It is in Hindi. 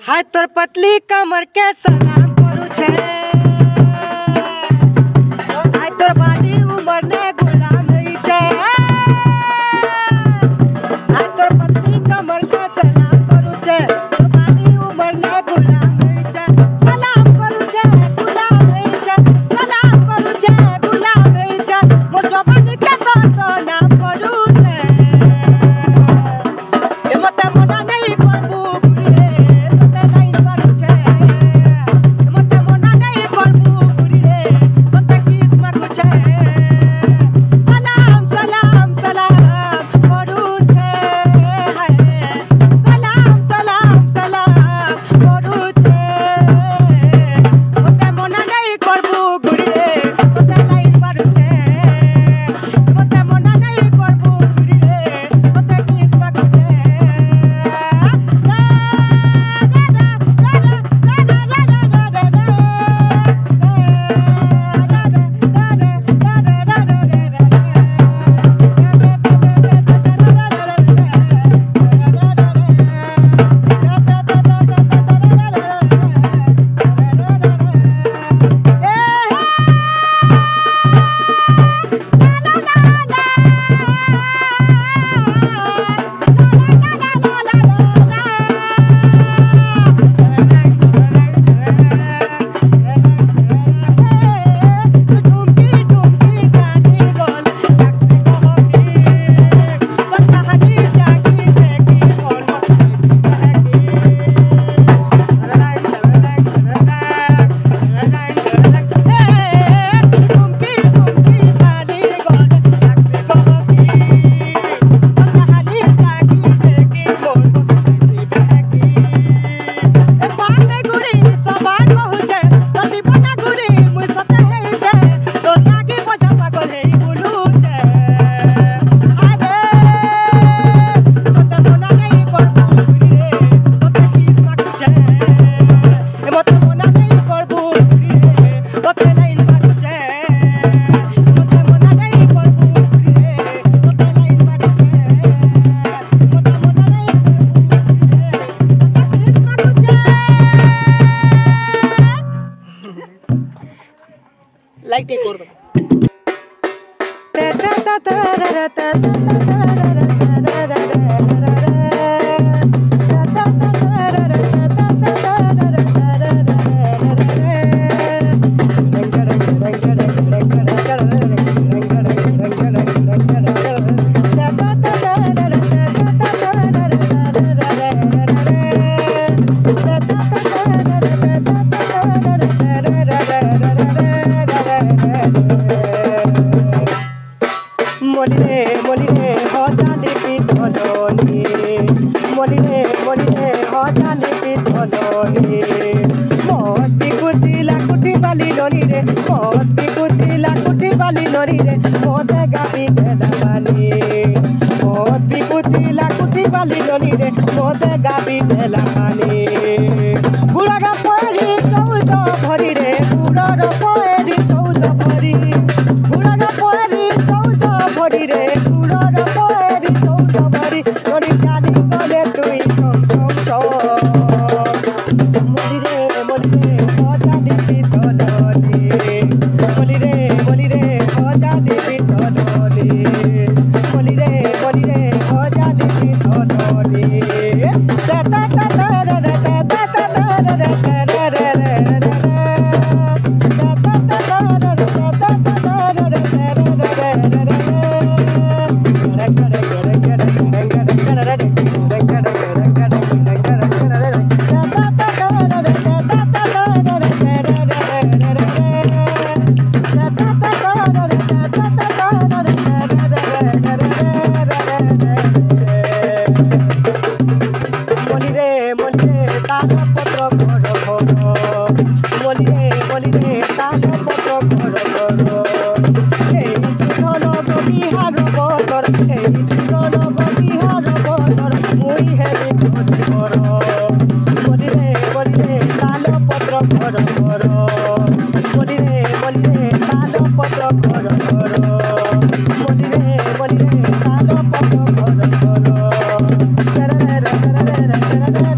हाय तोर पतली कमर के सलाम करू छे, हाय तोर बाली उमर ने गुलाम नहीं छे, हाय तोर पतली कमर के सलाम करू छे, तोर बाली उमर ने गुलाम नहीं छे, सलाम करू छे गुलाम नहीं छे, सलाम करू छे गुलाम नहीं छे, मोर जवानी के तो नाम करू छे, ए मते मना नहीं करबू लाइट एक और दो। रे रे रे रे रे रे रे रे